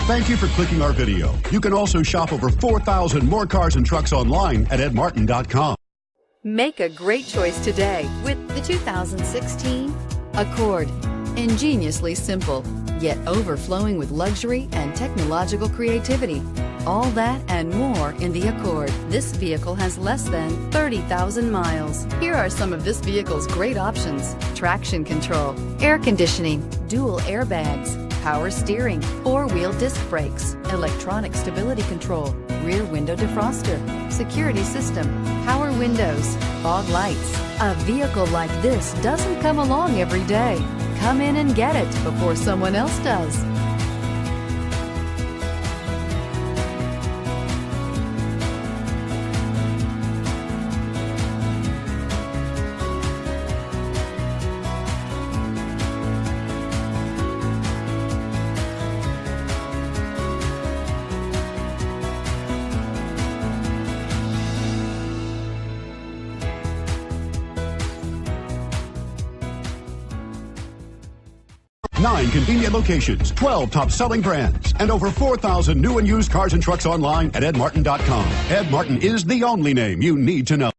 Thank you for clicking our video. You can also shop over 4,000 more cars and trucks online at edmartin.com. Make a great choice today with the 2016 Accord. Ingeniously simple, yet overflowing with luxury and technological creativity. All that and more in the Accord. This vehicle has less than 30,000 miles. Here are some of this vehicle's great options: traction control, air conditioning, dual airbags, power steering, four-wheel disc brakes, electronic stability control, rear window defroster, security system, power windows, fog lights. A vehicle like this doesn't come along every day. Come in and get it before someone else does. Nine convenient locations, 12 top-selling brands, and over 4,000 new and used cars and trucks online at edmartin.com. Ed Martin is the only name you need to know.